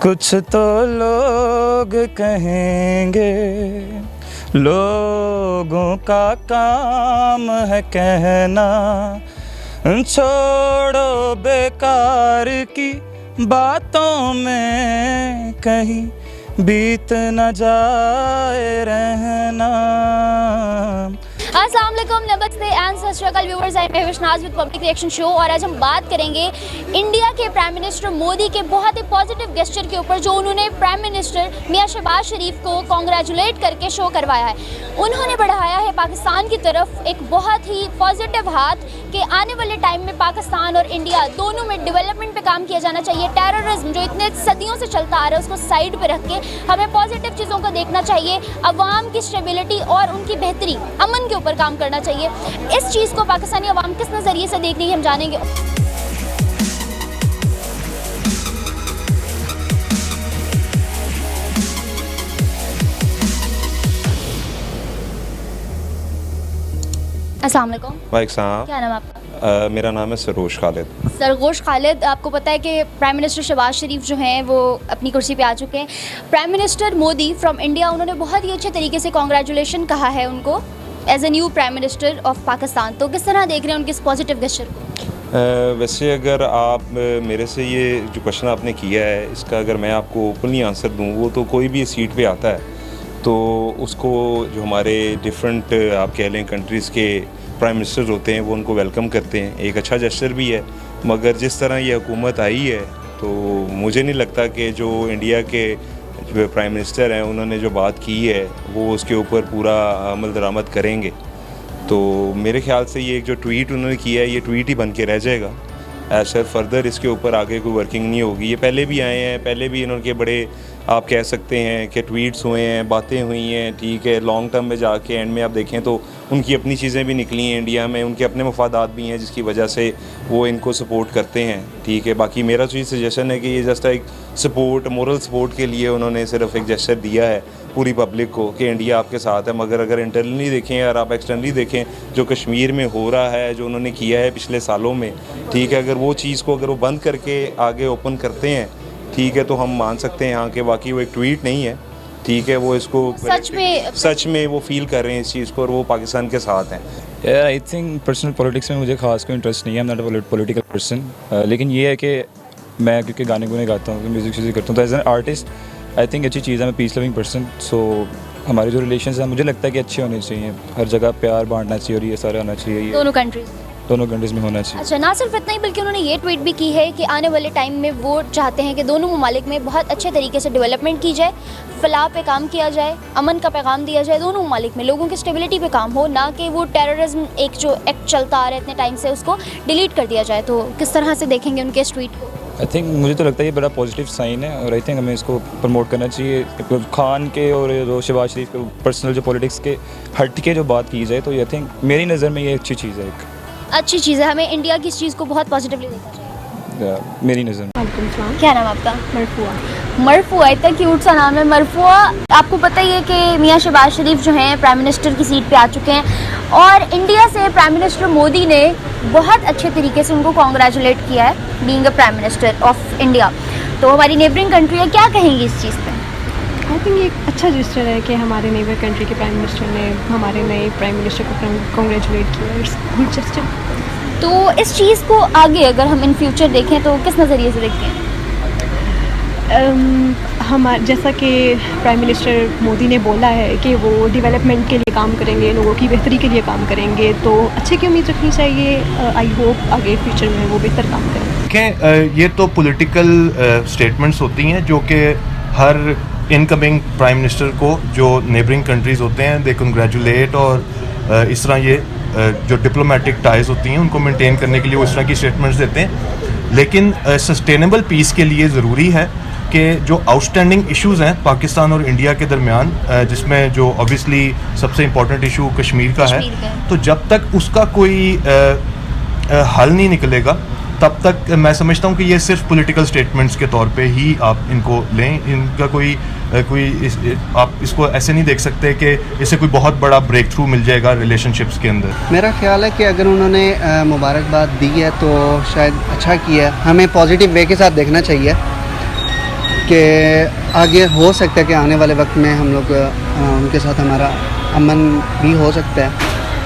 कुछ तो लोग कहेंगे, लोगों का काम है कहना, छोड़ो बेकार की बातों में कहीं बीत न जाए रहना। अस्सलाम वालेकुम, नमस्ते एंड सत श्री अकाल viewers, I am Vishwanath with public reaction show. और आज हम बात करेंगे इंडिया के प्राइम मिनिस्टर मोदी के बहुत ही पॉजिटिव गेस्चर के ऊपर, जो उन्होंने प्राइम मिनिस्टर मियां शहबाज शरीफ को कॉन्ग्रेचुलेट करके शो करवाया है। उन्होंने बढ़ाया है पाकिस्तान की तरफ एक बहुत ही पॉजिटिव हाथ कि आने वाले टाइम में पाकिस्तान और इंडिया दोनों में डेवलपमेंट पे काम किया जाना चाहिए। टेररिज्म जो इतने सदियों से चलता आ रहा है उसको साइड पे रख के हमें पॉजिटिव चीज़ों को देखना चाहिए। अवाम की स्टेबिलिटी और उनकी बेहतरी, अमन के ऊपर काम करना चाहिए। इस चीज़ को पाकिस्तानी अवाम किस नज़रिए से देख रही है हम जानेंगे। अस्सलाम वालेकुम। वालेकुम सलाम। क्या नाम आपका? मेरा नाम है सरोज खालिद। सरगोश खालिद, आपको पता है कि प्राइम मिनिस्टर शहबाज शरीफ जो हैं वो अपनी कुर्सी पे आ चुके हैं। Prime minister Modi from India, उन्होंने बहुत ही अच्छे तरीके से कॉन्ग्रेचुलेशन कहा है उनको as a new prime minister of Pakistan. तो किस तरह देख रहे हैं उनके इस पॉजिटिव गेस्चर को? वैसे अगर आप मेरे से ये जो क्वेश्चन आपने किया है, इसका अगर मैं आपको ओपनली आंसर दूँ, वो तो कोई भी सीट पे आता है तो उसको जो हमारे डिफरेंट आप कह लें कंट्रीज़ के प्राइम मिनिस्टर होते हैं वो उनको वेलकम करते हैं। एक अच्छा जेस्चर भी है, मगर जिस तरह ये हुकूमत आई है तो मुझे नहीं लगता कि जो इंडिया के जो प्राइम मिनिस्टर हैं उन्होंने जो बात की है वो उसके ऊपर पूरा अमल दरामद करेंगे। तो मेरे ख्याल से ये जो ट्वीट उन्होंने किया है ये ट्वीट ही बन के रह जाएगा। ऐसा फर्दर इसके ऊपर आगे कोई वर्किंग नहीं होगी। ये पहले भी आए हैं, पहले भी इन्होंने बड़े आप कह सकते हैं कि ट्वीट्स हुए हैं, बातें हुई हैं, ठीक है। लॉन्ग टर्म में जाके एंड में आप देखें तो उनकी अपनी चीज़ें भी निकली हैं इंडिया में, उनके अपने मफादात भी हैं जिसकी वजह से वो इनको सपोर्ट करते हैं, ठीक है। बाकी मेरा तो ये सजेशन है कि ये जस्ट एक सपोर्ट, मोरल सपोर्ट के लिए उन्होंने सिर्फ एक जेस्चर दिया है पूरी पब्लिक को कि इंडिया आपके साथ है। मगर अगर इंटरनली देखें और आप एक्सटर्नली देखें जो कश्मीर में हो रहा है, जो उन्होंने किया है पिछले सालों में, ठीक है, अगर वो चीज़ को अगर वो बंद करके आगे ओपन करते हैं, ठीक है, तो हम मान सकते हैं यहाँ के बाकी वो एक ट्वीट नहीं है, ठीक है, वो इसको सच में वो फील कर रहे हैं इस चीज़ को और वो पाकिस्तान के साथ हैं। आई थिंक पर्सनल पॉलिटिक्स में मुझे खास कोई इंटरेस्ट नहीं है, I am not a political person. लेकिन ये है कि मैं क्योंकि गाने गुने गाता हूँ, म्यूज़िक शूज़िक करता हूँ, तो as an artist I think अच्छी चीज़ है। मैं पीस लविंग पर्सन, सो हमारे जो रिलेशंस हैं मुझे लगता है कि अच्छे होने चाहिए, हर जगह प्यार बांटना चाहिए और ये सारा होना चाहिए, ये दोनों कंट्रीज़ में होना चाहिए। अच्छा, ना सिर्फ इतना ही बल्कि उन्होंने ये ट्वीट भी की है कि आने वाले टाइम में वो चाहते हैं कि दोनों ममालिक में बहुत अच्छे तरीके से डेवलपमेंट की जाए, फलाह पे काम किया जाए, अमन का पैगाम दिया जाए, दोनों ममालिक में लोगों की स्टेबिलिटी पे काम हो, ना कि वो टेररिज्म एक जो एक्ट चलता आ रहा है इतने टाइम से उसको डिलीट कर दिया जाए। तो किस तरह से देखेंगे उनके इस ट्वीट को? आई थिंक मुझे तो लगता है ये बड़ा पॉजिटिव साइन है और आई थिंक हमें इसको प्रमोट करना चाहिए। खान के और जो शहबाज शरीफ के पर्सनल जो पॉलिटिक्स के हट के जो बात की जाए तो आई थिंक मेरी नज़र में ये अच्छी चीज़ है, एक अच्छी चीज़ है। हमें इंडिया की इस चीज़ को बहुत पॉजिटिवली देखना चाहिए। मेरी नज़र में। क्या नाम आपका? मरफुआ। मरफुआ, इतना क्यूट सा नाम है मरफुआ। आपको पता ही है कि मियां शहबाज शरीफ जो हैं प्राइम मिनिस्टर की सीट पे आ चुके हैं और इंडिया से प्राइम मिनिस्टर मोदी ने बहुत अच्छे तरीके से उनको कॉन्ग्रेचुलेट किया है being a prime minister of India. तो हमारी नेबरिंग कंट्री है, क्या कहेंगी इस चीज़ पे? आई थिंक ये एक अच्छा रजिस्टर है कि हमारे नेबर कंट्री के प्राइम मिनिस्टर ने हमारे नए प्राइम मिनिस्टर को कॉन्ग्रेचुलेट किया। It's good justice. तो इस चीज़ को आगे अगर हम इन फ्यूचर देखें तो किस नज़रिए से देखते हैं? जैसा कि प्राइम मिनिस्टर मोदी ने बोला है कि वो डेवलपमेंट के लिए काम करेंगे, लोगों की बेहतरी के लिए काम करेंगे, तो अच्छे की उम्मीद रखनी चाहिए। आई होप आगे फ्यूचर में वो बेहतर काम करें। ये तो पॉलिटिकल स्टेटमेंट्स होती हैं जो कि हर इनकमिंग प्राइम मिनिस्टर को जो नेबरिंग कंट्रीज़ होते हैं दे कंग्रेचुलेट, और इस तरह ये जो डिप्लोमेटिक टाइज़ होती हैं उनको मेंटेन करने के लिए वो इस तरह की स्टेटमेंट्स देते हैं। लेकिन सस्टेनेबल पीस के लिए ज़रूरी है कि जो आउटस्टैंडिंग इश्यूज़ हैं पाकिस्तान और इंडिया के दरमियान, जिसमें जो ऑब्वियसली सबसे इम्पोर्टेंट इशू कश्मीर का है, तो जब तक उसका कोई हल नहीं निकलेगा तब तक मैं समझता हूँ कि ये सिर्फ पॉलिटिकल स्टेटमेंट्स के तौर पे ही आप इनको लें। इनका आप इसको ऐसे नहीं देख सकते कि इससे कोई बहुत बड़ा ब्रेक थ्रू मिल जाएगा रिलेशनशिप्स के अंदर। मेरा ख्याल है कि अगर उन्होंने मुबारकबाद दी है तो शायद अच्छा किया है, हमें पॉजिटिव वे के साथ देखना चाहिए। कि आगे हो सकता है कि आने वाले वक्त में हम लोग उनके साथ हमारा अमन भी हो सकता है।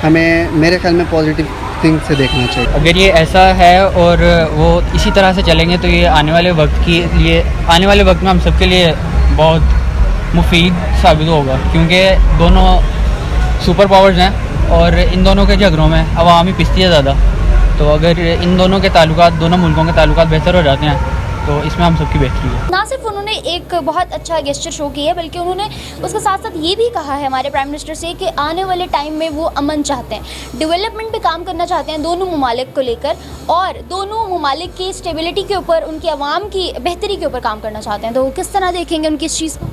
हमें मेरे ख्याल में पॉजिटिव थिंग से देखना चाहिए। अगर ये ऐसा है और वो इसी तरह से चलेंगे तो ये आने वाले वक्त में हम सबके लिए बहुत मुफीद साबित होगा, क्योंकि दोनों सुपर पावर्स हैं और इन दोनों के झगड़ों में आवाम ही पिसती है ज़्यादा। तो अगर इन दोनों के ताल्लुकात, दोनों मुल्कों के ताल्लुकात बेहतर हो जाते हैं तो इसमें हम सबकी बेहतरी है। ना सिर्फ उन्होंने एक बहुत अच्छा गेस्चर शो किया है, बल्कि उन्होंने उसके साथ साथ ये भी कहा है हमारे प्राइम मिनिस्टर से कि आने वाले टाइम में वो अमन चाहते हैं, डेवलपमेंट पे काम करना चाहते हैं दोनों ममालिक को लेकर, और दोनों ममालिक की स्टेबिलिटी के ऊपर, उनकी आवाम की बेहतरी के ऊपर काम करना चाहते हैं। तो किस तरह देखेंगे उनकी इस चीज़ को?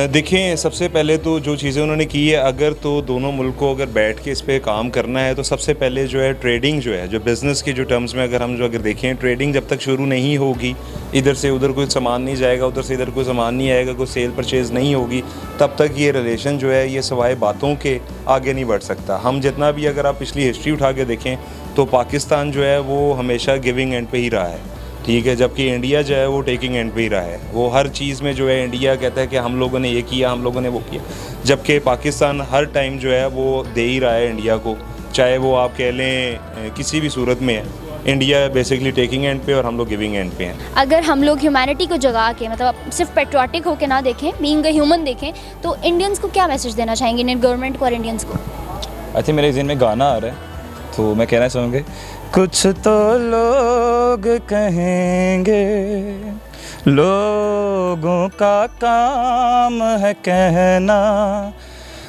देखें, सबसे पहले तो जो चीज़ें उन्होंने की है, अगर तो दोनों मुल्क को अगर बैठ के इस पर काम करना है तो सबसे पहले जो है ट्रेडिंग जो है, जो बिज़नेस के जो टर्म्स में अगर देखें, ट्रेडिंग जब तक शुरू नहीं होगी, इधर से उधर कोई सामान नहीं जाएगा, उधर से इधर कोई सामान नहीं आएगा, कोई सेल परचेज़ नहीं होगी, तब तक ये रिलेशन जो है ये सवाए बातों के आगे नहीं बढ़ सकता। हम जितना भी अगर आप पिछली हिस्ट्री उठा के देखें तो पाकिस्तान जो है वो हमेशा गिविंग एंड पे ही रहा है, ठीक है, जबकि इंडिया जो है वो टेकिंग एंड पे ही रहा है। वो हर चीज़ में जो है इंडिया कहता है कि हम लोगों ने ये किया, हम लोगों ने वो किया, जबकि पाकिस्तान हर टाइम जो है वो दे ही रहा है इंडिया को, चाहे वो आप कह लें किसी भी सूरत में है। इंडिया बेसिकली टेकिंग एंड पे और हम लोग गिविंग एंड पे हैं। अगर हम लोग ह्यूमैनिटी को जगा के, मतलब सिर्फ पेट्रियाटिक होकर ना देखें, बीइंग अ ह्यूमन देखें, तो इंडियंस को क्या मैसेज देना चाहेंगे, इंडियन गवर्नमेंट को और इंडियंस को? आई थिंक मेरे ज़हन में गाना आ रहा है तो मैं कहना चाहूँगा, कुछ तो लोग कहेंगे लोगों का काम है कहना,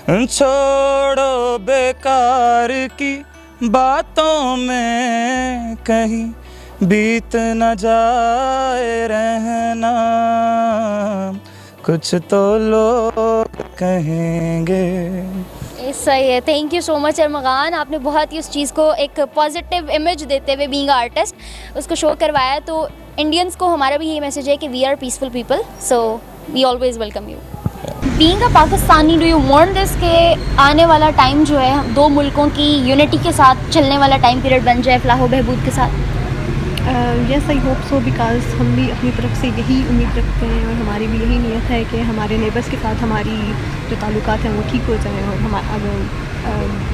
छोड़ो बेकार की बातों में कहीं बीत न जाए रहना, कुछ तो लोग कहेंगे। सही है, थैंक यू सो मच अरमगान, आपने बहुत ही उस चीज़ को एक पॉजिटिव इमेज देते हुए बीइंग आर्टिस्ट उसको शो करवाया। तो इंडियंस को हमारा भी यही मैसेज है कि we are peaceful people, so we always welcome you. Being a Pakistani, do you want this के आने वाला टाइम जो है दो मुल्कों की यूनिटी के साथ चलने वाला टाइम पीरियड बन जाए फलाह बहबूद के साथ? Yes, I hope so, because हम भी अपनी तरफ से यही उम्मीद रखते हैं और हमारी भी यही नीयत है कि हमारे नेबर्स के साथ हमारी जो ताल्लुकात हैं वो ठीक हो जाएं। और हमारा अगर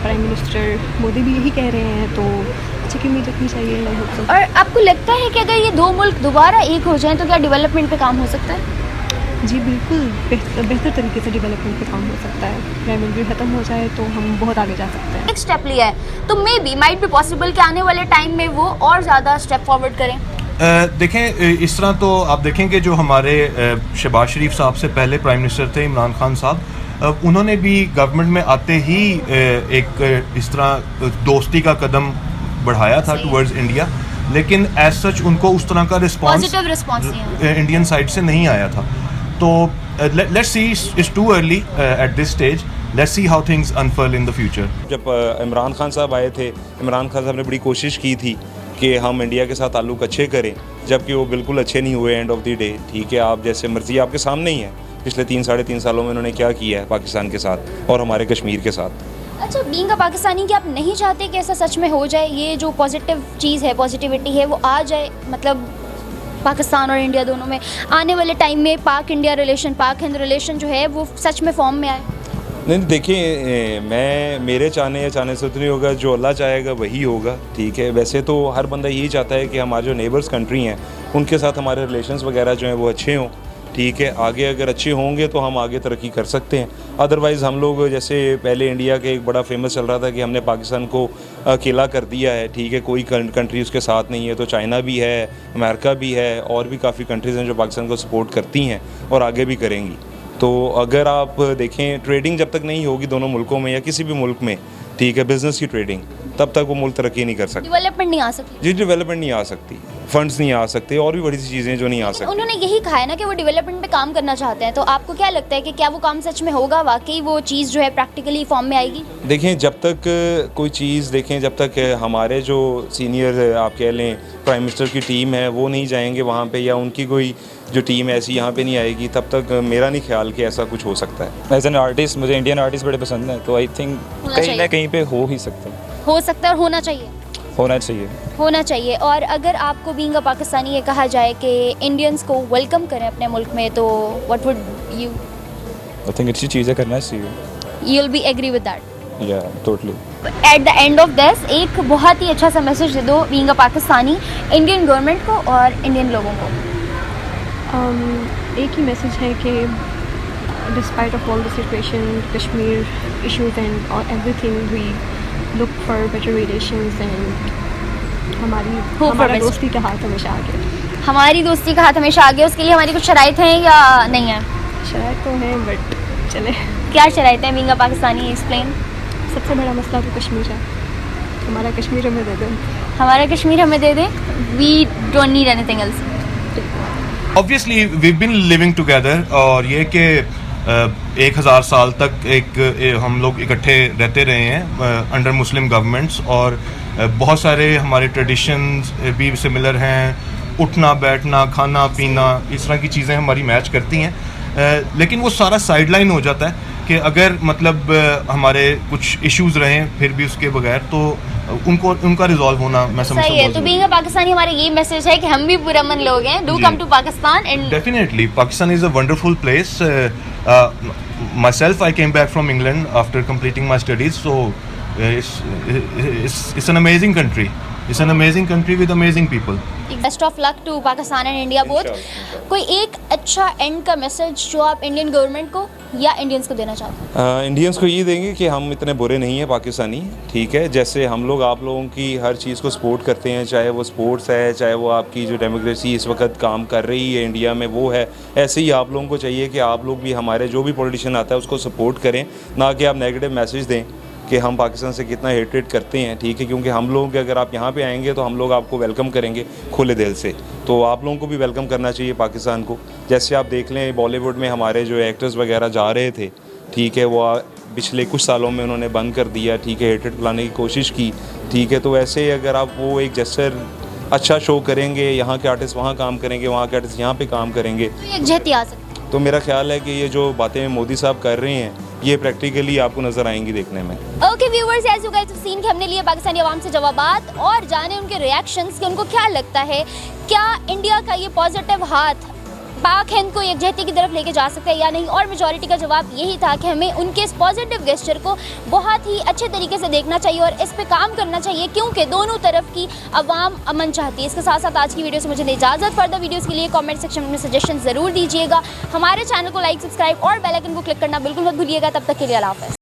प्राइम मिनिस्टर मोदी भी यही कह रहे हैं तो अच्छी की उम्मीद रखनी चाहिए। I hope so. और आपको लगता है कि अगर ये दो मुल्क दोबारा एक हो जाएं तो क्या डेवलपमेंट पे काम हो सकता है? जी बिल्कुल, बेहतर तरीके से डेवलपमेंट पे काम हो सकता है। प्राइम मिनिस्टर ख़त्म हो जाए तो हम बहुत आगे जा सकते हैं। एक स्टेप लिया है तो may be might be possible कि आने वाले टाइम में वो और ज़्यादा स्टेप फॉरवर्ड करें। देखें, इस तरह तो आप देखेंगे जो हमारे शहबाज शरीफ साहब से पहले प्राइम मिनिस्टर थे इमरान खान साहब, उन्होंने भी गवर्नमेंट में आते ही एक इस तरह दोस्ती का कदम बढ़ाया था टुवर्ड्स इंडिया, लेकिन एज सच उनको उस तरह का पॉजिटिव रिस्पॉन्स इंडियन साइड से नहीं आया था। तो let's see, it's too early at this stage, let's see how things unfurl in the future. जब इमरान खान साहब आए थे, इमरान खान साहब ने बड़ी कोशिश की थी कि हम इंडिया के साथ ताल्लुक़ अच्छे करें, जबकि वो बिल्कुल अच्छे नहीं हुए एंड ऑफ द डे, ठीक है। आप जैसे मर्जी आपके सामने ही है, पिछले 3-3.5 सालों में उन्होंने क्या किया है पाकिस्तान के साथ और हमारे कश्मीर के साथ। अच्छा, बीइंग अ पाकिस्तानी, कि आप नहीं चाहते कि ऐसा सच में हो जाए, ये जो पॉजिटिव चीज़ है, पॉजिटिविटी है, वो आ जाए, मतलब पाकिस्तान और इंडिया दोनों में आने वाले टाइम में पाक इंडिया रिलेशन, पाक हिंद रिलेशन जो है वो सच में फॉर्म में आए? नहीं, देखिए, मेरे चाहने या चाहने से तो नहीं होगा, जो अल्लाह चाहेगा वही होगा, ठीक है। वैसे तो हर बंदा यही चाहता है कि हमारे जो नेबर्स कंट्री हैं उनके साथ हमारे रिलेशंस वगैरह जो हैं वो अच्छे हों, ठीक है। आगे अगर अच्छे होंगे तो हम आगे तरक्की कर सकते हैं। अदरवाइज़ हम लोग, जैसे पहले इंडिया के एक बड़ा फेमस चल रहा था कि हमने पाकिस्तान को अकेला कर दिया है, ठीक है, कोई कंट्री उसके साथ नहीं है, तो चाइना भी है, अमेरिका भी है, और भी काफ़ी कंट्रीज़ हैं जो पाकिस्तान को सपोर्ट करती हैं और आगे भी करेंगी। तो अगर आप देखें, ट्रेडिंग जब तक नहीं होगी दोनों मुल्कों में या किसी भी मुल्क में, ठीक है, बिज़नेस की ट्रेडिंग, तब तक वो मुल्क तरक्की नहीं कर सकता, डेवलपमेंट नहीं आ सकती। जी, डेवलपमेंट नहीं आ सकती, फंड्स नहीं आ सकते, और भी बड़ी सी चीज़ें जो नहीं आ सकती। उन्होंने यही कहा है ना कि वो डेवलपमेंट पे काम करना चाहते हैं, तो आपको क्या लगता है कि क्या वो काम सच में होगा, वाकई वो चीज़ जो है प्रैक्टिकली फॉर्म में आएगी? देखें, जब तक कोई चीज़, देखें, जब तक हमारे जो सीनियर आप कह लें प्राइम मिनिस्टर की टीम है वो नहीं जाएंगे वहाँ पे, या उनकी कोई जो टीम ऐसी यहाँ पे नहीं आएगी, तब तक मेरा नहीं ख्याल कि ऐसा कुछ हो सकता है। एज एन आर्टिस्ट मुझे इंडियन आर्टिस्ट बड़े पसंद हैं, तो आई थिंक कहीं ना कहीं पे हो ही सकता है, हो सकता है और होना चाहिए। होना चाहिए। होना चाहिए। और अगर आपको बीइंग अ पाकिस्तानी ये कहा जाए कि इंडियंस को वेलकम करें अपने मुल्क में, तो what would you I think अच्छी चीज़ें करना चाहिए। You will be agree with that? या totally. At the end of this एक बहुत ही अच्छा सा मैसेज दे दो being a Pakistani Indian government को और इंडियन लोगों को। एक ही मैसेज है कि despite of all the situation, Kashmir issues and everything, we look for better relations and हमारा दोस्ती का हाथ हमेशा आगे। हमारी दोस्ती का हाथ हमेशा आगे, उसके लिए हमारी कुछ शराइत हैं या नहीं है? शराइत तो हैं, बट चले। क्या शराइत हैं बीइंग अ पाकिस्तानी? एक्सप्लेन। सबसे बड़ा मसला तो कश्मीर है। हमारा कश्मीर हमें दे दें। हमारा कश्मीर हमें दे दें। We don't need anything else. Obviously we been living together, और ये कि 1000 साल तक हम लोग इकट्ठे रहते रहे हैं अंडर मुस्लिम गवर्नमेंट्स, और बहुत सारे हमारे ट्रेडिशंस भी सिमिलर हैं। उठना बैठना खाना पीना इस तरह की चीज़ें हमारी मैच करती हैं, लेकिन वो सारा साइडलाइन हो जाता है कि अगर मतलब हमारे कुछ इश्यूज रहें फिर भी उसके बगैर, तो उनका रिजॉल्व होना मैं समझता हूं। सही है। तो बीइंग अ पाकिस्तानी हमारा ये मैसेज है कि हम भी पुरअमन लोग हैं। Do come to Pakistan and definitely Pakistan is a wonderful place. myself I came back from England after completing my studies, so it's an amazing country. It's an amazing country with amazing people. Best of luck to Pakistan and India both. कोई एक अच्छा and का message जो आप Indian government को या Indians को देना चाहते हैं? इंडियंस को ये देंगे कि हम इतने बुरे नहीं हैं पाकिस्तानी, ठीक है। जैसे हम लोग आप लोगों की हर चीज़ को सपोर्ट करते हैं, चाहे वो स्पोर्ट्स है, चाहे वो आपकी जो डेमोक्रेसी इस वक्त काम कर रही है इंडिया में वो है, ऐसे ही आप लोगों को चाहिए कि आप लोग भी हमारे जो भी पॉलिटिशियन आता है उसको सपोर्ट करें, ना कि आप नेगेटिव मैसेज दें कि हम पाकिस्तान से कितना हेटेड करते हैं, ठीक है। क्योंकि हम लोगों के अगर आप यहाँ पे आएंगे तो हम लोग आपको वेलकम करेंगे खुले दिल से, तो आप लोगों को भी वेलकम करना चाहिए पाकिस्तान को। जैसे आप देख लें बॉलीवुड में हमारे जो एक्टर्स वगैरह जा रहे थे, ठीक है, वो पिछले कुछ सालों में उन्होंने बंद कर दिया, ठीक है, हेटेड फैलाने की कोशिश की, ठीक है। तो ऐसे अगर आप वो एक जेस्चर अच्छा शो करेंगे, यहाँ के आर्टिस्ट वहाँ काम करेंगे, वहाँ के आर्टिस्ट यहाँ पे काम करेंगे, तो एक जहती आ सकती है। तो मेरा ख्याल है कि ये जो बातें मोदी साहब कर रहे हैं ये प्रैक्टिकली आपको नज़र आएंगी देखने में। Okay viewers, as you guys have seen कि हमने लिए पाकिस्तानी आवाम से जवाबात और जाने उनके रिएक्शंस कि उनको क्या लगता है, क्या इंडिया का ये पॉजिटिव हाथ पाक हिंद को यकजहती की तरफ लेके जा सकता है या नहीं। और मेजॉरिटी का जवाब यही था कि हमें उनके इस पॉजिटिव गेस्चर को बहुत ही अच्छे तरीके से देखना चाहिए और इस पे काम करना चाहिए, क्योंकि दोनों तरफ की आवाम अमन चाहती है। इसके साथ साथ आज की वीडियो से मुझे इजाज़त। फर्दर वीडियोस के लिए कमेंट सेक्शन में सजेशन ज़रूर दीजिएगा। हमारे चैनल को लाइक, सब्सक्राइब और बेल आइकन को क्लिक करना बिल्कुल मत भूलिएगा। तब तक के लिए अल्लाह हाफ़िज़।